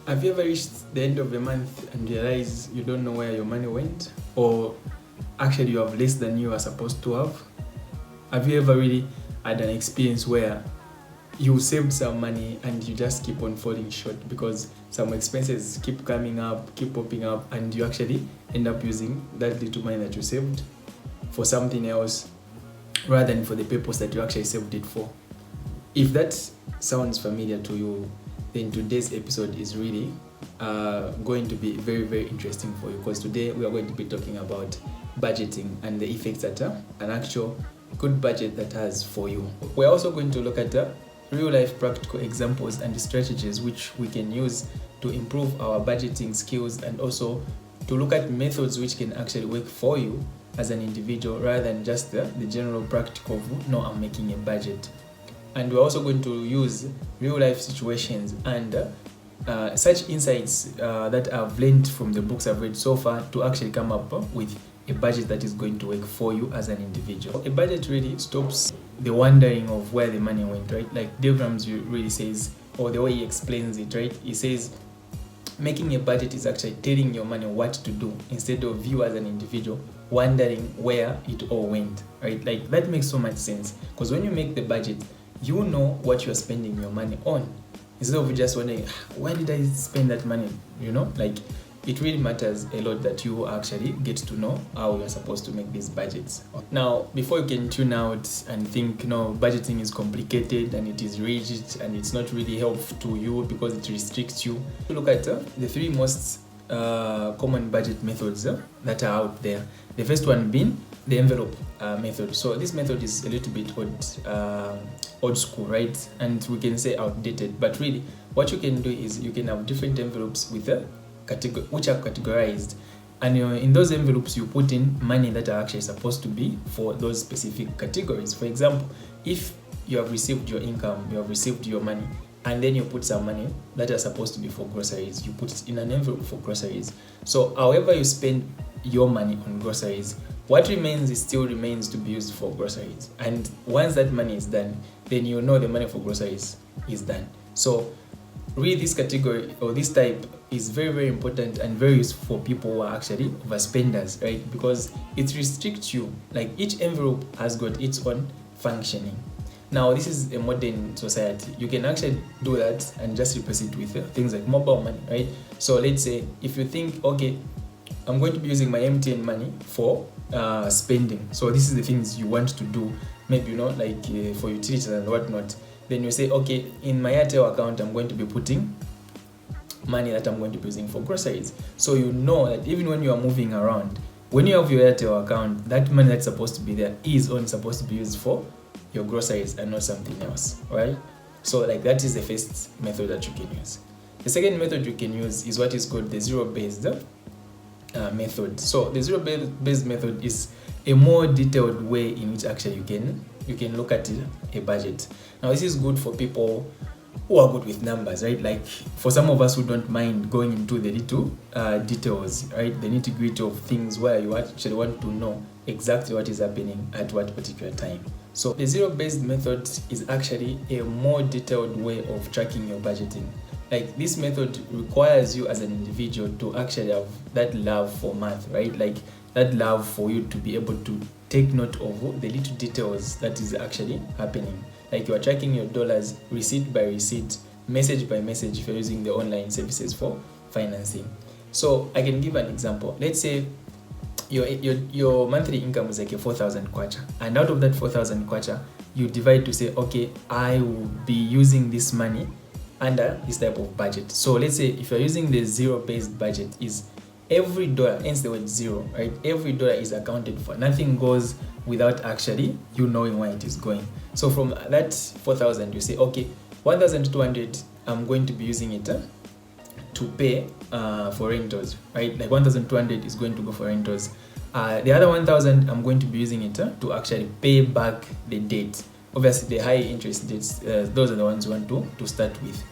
Have you ever reached the end of the month and realize you don't know where your money went? Or actually you have less than you are supposed to have? Have you ever really had an experience where you saved some money and you just keep on falling short because some expenses keep coming up, keep popping up, and you actually end up using that little money that you saved for something else rather than for the purpose that you actually saved it for? If that sounds familiar to you, then today's episode is really going to be very, very interesting for you, because today we are going to be talking about budgeting and the effects that an actual good budget that has for you. We're also going to look at real life practical examples and strategies which we can use to improve our budgeting skills, and also to look at methods which can actually work for you as an individual rather than just the general practical of, no, I'm making a budget. And we're also going to use real life situations and such insights that I've learned from the books I've read so far to actually come up with a budget that is going to work for you as an individual. A budget really stops the wondering of where the money went, right? Like Dave Ramsey really says, or the way he explains it, right? He says making a budget is actually telling your money what to do instead of you as an individual wondering where it all went, right? Like that makes so much sense, because when you make the budget, you know what you're spending your money on, instead of just wondering, why did I spend that money? You know, like it really matters a lot that you actually get to know how you're supposed to make these budgets. Now, before you can tune out and think, no, budgeting is complicated and it is rigid and it's not really helpful to you because it restricts you, look at the three most common budget methods that are out there. The first one being the envelope method. So this method is a little bit old school, right? And we can say outdated, but really what you can do is you can have different envelopes with which are categorized, and in those envelopes you put in money that are actually supposed to be for those specific categories. For example, if you have received your income, you have received your money, and then you put some money that are supposed to be for groceries, you put it in an envelope for groceries. So however you spend your money on groceries, what remains is still remains to be used for groceries. And once that money is done, then you know the money for groceries is done. So really this category or this type is very, very important and very useful for people who are actually overspenders, right? Because it restricts you. Like each envelope has got its own functioning. Now, this is a modern society. You can actually do that and just replace it with things like mobile money, right? So let's say if you think, okay, I'm going to be using my MTN money for spending. So this is the things you want to do, maybe, like for utilities and whatnot. Then you say, okay, in my Airtel account, I'm going to be putting money that I'm going to be using for groceries. So you know that even when you are moving around, when you have your Airtel account, that money that's supposed to be there is only supposed to be used for your groceries and not something else, right? So like that is the first method that you can use. The second method you can use is what is called the zero-based method. So the zero-based method is a more detailed way in which actually you can look at a budget. Now this is good for people who are good with numbers, right? Like for some of us who don't mind going into the little details, right? The nitty-gritty of things where you actually want to know exactly what is happening at what particular time. So the zero-based method is actually a more detailed way of tracking your budgeting. Like this method requires you as an individual to actually have that love for math, right? Like that love for you to be able to take note of the little details that is actually happening. Like you are tracking your dollars receipt by receipt, message by message if you're using the online services for financing. So I can give an example. Let's say your monthly income is like a 4,000 kwacha, and out of that 4,000 kwacha, you divide to say, okay, I will be using this money under this type of budget. So let's say if you're using the zero-based budget, is every dollar, hence the word zero, right? Every dollar is accounted for. Nothing goes without actually you knowing where it is going. So from that 4,000, you say, okay, 1,200, I'm going to be using it to pay for rentals, right? Like 1,200 is going to go for rentals. The other 1,000, I'm going to be using it to actually pay back the debt. Obviously, the high interest debts, those are the ones you want to start with.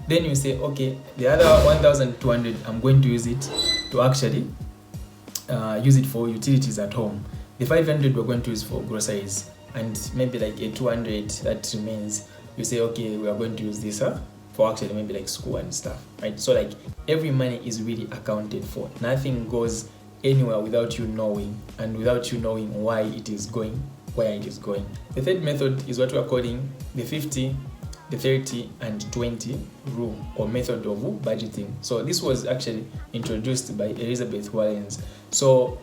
Then you say, okay, the other 1,200, I'm going to use it to actually use it for utilities at home. The 500 we're going to use for groceries, and maybe like a 200 that remains, you say, okay, we are going to use this for actually maybe like school and stuff, right? So like every money is really accounted for. Nothing goes anywhere without you knowing, and without you knowing why it is going where it is going. The third method is what we are calling the 50, the 30 and 20 rule, or method of budgeting. So this was actually introduced by Elizabeth Warrens. So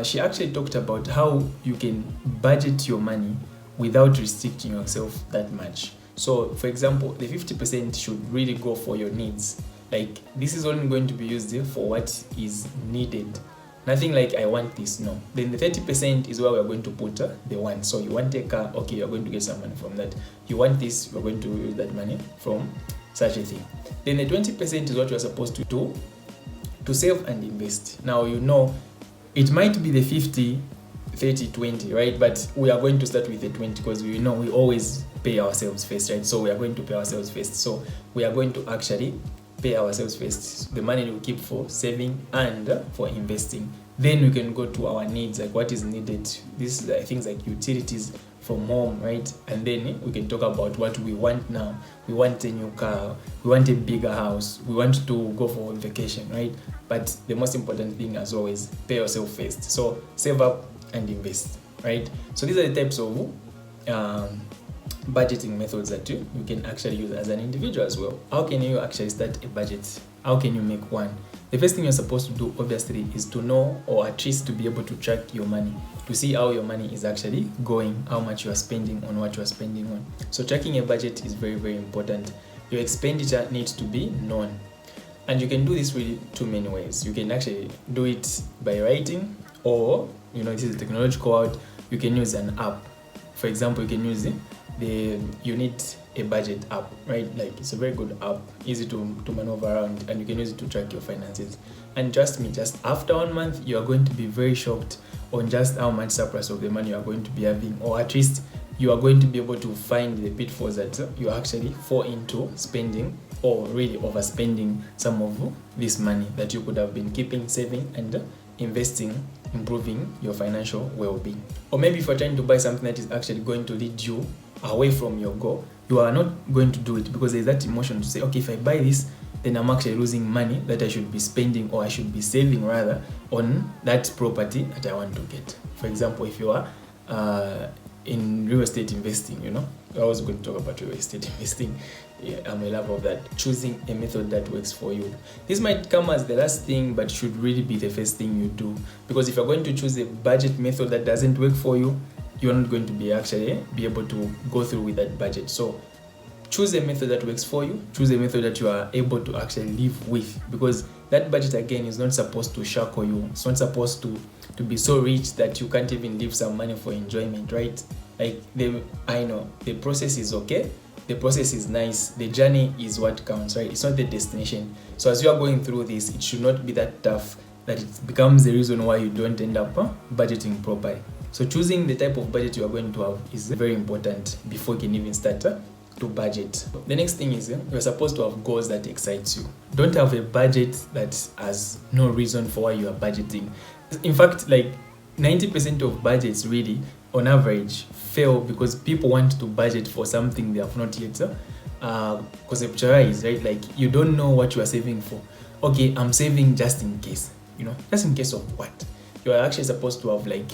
she actually talked about how you can budget your money without restricting yourself that much. So for example, the 50% should really go for your needs. Like this is only going to be used for what is needed. Nothing like I want this, no. Then the 30% is where we're going to put the want. So you want a car, okay, you're going to get some money from that. You want this, you're going to use that money from such a thing. Then the 20% is what you're supposed to do to save and invest. Now you know it might be the 50, 30, 20, right? But we are going to start with the 20 because we know we always pay ourselves first, right? So we are going to pay ourselves first. So we are going to actually pay ourselves first. The money we keep for saving and for investing. Then we can go to our needs, like what is needed. These are things like utilities from home, right? And then we can talk about what we want now. We want a new car, we want a bigger house, we want to go for vacation, right? But the most important thing, as always, pay yourself first. So save up and invest, right? So these are the types of budgeting methods that you can actually use as an individual as well. How can you actually start a budget? How can you make one? The first thing you're supposed to do, obviously, is to know, or at least to be able to track your money, to see how your money is actually going, how much you are spending on what you are spending on. So tracking a budget is very, very important. Your expenditure needs to be known. And you can do this really two many ways. You can actually do it by writing, or, this is a technological world, you can use an app. For example, you can use you need a budget app, right? Like it's a very good app, easy to maneuver around, and you can use it to track your finances. And trust me, just after 1 month, you are going to be very shocked on just how much surplus of the money you are going to be having, or at least you are going to be able to find the pitfalls that you actually fall into spending, or really overspending some of this money that you could have been keeping, saving, and investing, improving your financial well-being. Or maybe if you're trying to buy something that is actually going to lead you away from your goal, you are not going to do it because there's that emotion to say, okay, if I buy this, then I'm actually losing money that I should be spending, or I should be saving rather, on that property that I want to get. For example, if you are in real estate investing, I was going to talk about real estate investing. Yeah, I'm a lover of that. Choosing a method that works for you. This might come as the last thing, but should really be the first thing you do. Because if you're going to choose a budget method that doesn't work for you, you're not going to be able to go through with that budget. So choose a method that works for you. Choose a method that you are able to actually live with, because that budget, again, is not supposed to shackle you. It's not supposed to be so rich that you can't even leave some money for enjoyment, right? Like, I know the process is okay. The process is nice. The journey is what counts, right? It's not the destination. So as you are going through this, it should not be that tough that it becomes the reason why you don't end up budgeting properly. So choosing the type of budget you are going to have is very important before you can even start to budget. The next thing is you're supposed to have goals that excite you. Don't have a budget that has no reason for why you are budgeting. In fact, like 90% of budgets really, on average, fail because people want to budget for something they have not yet conceptualized, right? Like, you don't know what you are saving for. Okay, I'm saving just in case. Just in case of what? You are actually supposed to have like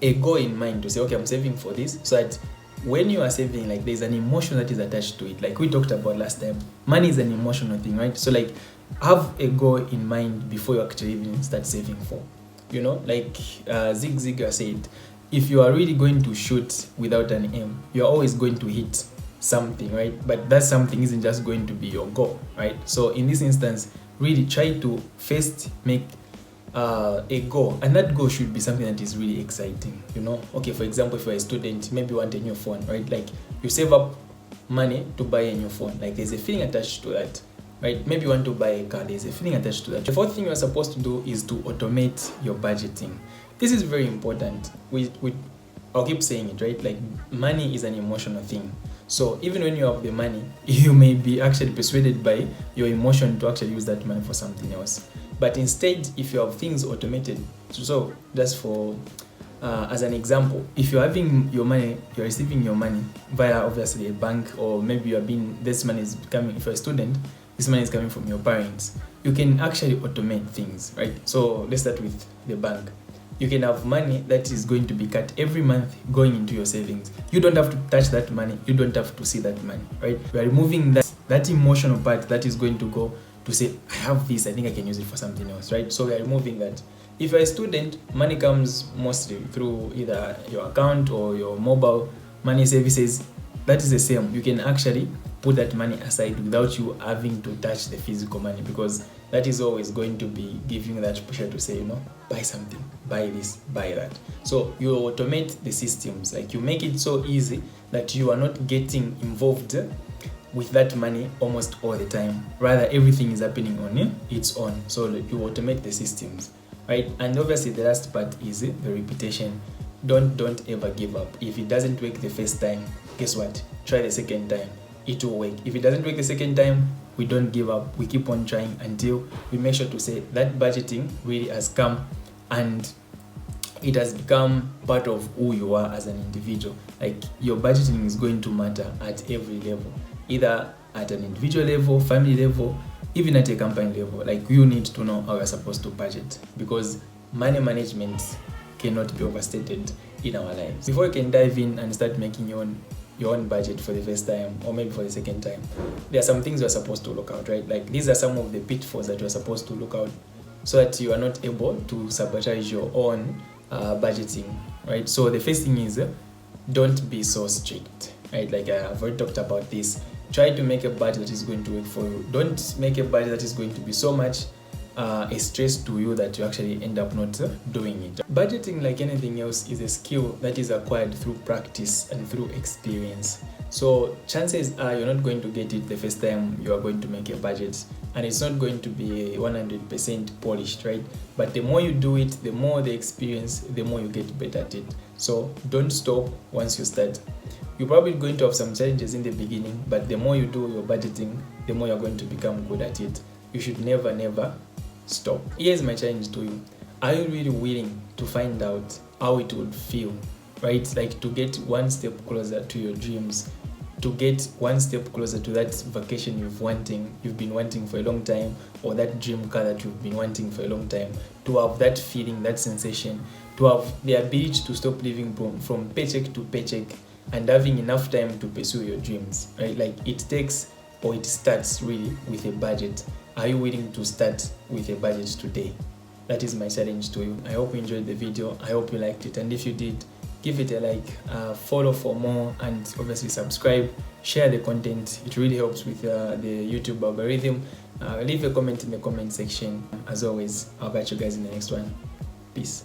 a goal in mind to say, okay, I'm saving for this, so that when you are saving, like, there's an emotion that is attached to it. Like we talked about last time, money is an emotional thing, right? So like, have a goal in mind before you actually even start saving for. Like Zig Ziglar said, if you are really going to shoot without an aim, you're always going to hit something, right? But that something isn't just going to be your goal, right? So in this instance, really try to first make a goal, and that goal should be something that is really exciting. Okay, for example, if you're a student, maybe you want a new phone, right? Like, you save up money to buy a new phone. Like, there's a feeling attached to that, right? Maybe you want to buy a car, there's a feeling attached to that. The fourth thing you're supposed to do is to automate your budgeting. This is very important. I'll keep saying it, right? Like, money is an emotional thing. So even when you have the money, you may be actually persuaded by your emotion to actually use that money for something else. But instead, if you have things automated, so just for As an example, if you're having your money, you're receiving your money via obviously a bank, or maybe this money is coming, if you're a student, this money is coming from your parents. You can actually automate things, right? So let's start with the bank. You can have money that is going to be cut every month going into your savings. You don't have to touch that money. You don't have to see that money, right? We are removing that emotional part that is going to go to say, I have this, I think I can use it for something else, right? So we are removing that. If you're a student, money comes mostly through either your account or your mobile money services. That is the same. You can actually put that money aside without you having to touch the physical money, because that is always going to be giving that pressure to say, buy something, buy this, buy that. So you automate the systems, like you make it so easy that you are not getting involved with that money almost all the time. Rather, everything is happening on its own. So you automate the systems, right? And obviously the last part is the repetition. Don't ever give up. If it doesn't work the first time, guess what? Try the second time. It will work. If it doesn't work the second time, we don't give up. We keep on trying until we make sure to say that budgeting really has come and it has become part of who you are as an individual. Like, your budgeting is going to matter at every level, either at an individual level, family level, even at a company level. Like, you need to know how you're supposed to budget, because money management cannot be overstated in our lives. Before you can dive in and start making your own budget for the first time, or maybe for the second time, there are some things you're supposed to look out, right? Like, these are some of the pitfalls that you're supposed to look out, so that you are not able to sabotage your own budgeting, right? So the first thing is, don't be so strict, right? Like, I've already talked about this. Try to make a budget that is going to work for you. Don't make a budget that is going to be so much a stress to you that you actually end up not doing it. Budgeting, like anything else, is a skill that is acquired through practice and through experience. So chances are you're not going to get it the first time you are going to make a budget, and it's not going to be 100% polished, right? But the more you do it, the more the experience, the more you get better at it. So don't stop once you start. You're probably going to have some challenges in the beginning, but the more you do your budgeting, the more you're going to become good at it. You should never stop. Here's my challenge to you. Are you really willing to find out how it would feel, right? Like, to get one step closer to your dreams, to get one step closer to that vacation you've been wanting for a long time, or that dream car that you've been wanting for a long time, to have that feeling, that sensation, to have the ability to stop living from paycheck to paycheck and having enough time to pursue your dreams, right? Like, it starts really with a budget. Are you willing to start with a budget today? That is my challenge to you. I hope you enjoyed the video. I hope you liked it. And if you did, give it a like, follow for more, and obviously subscribe, share the content. It really helps with the YouTube algorithm. Leave a comment in the comment section. As always, I'll catch you guys in the next one. Peace.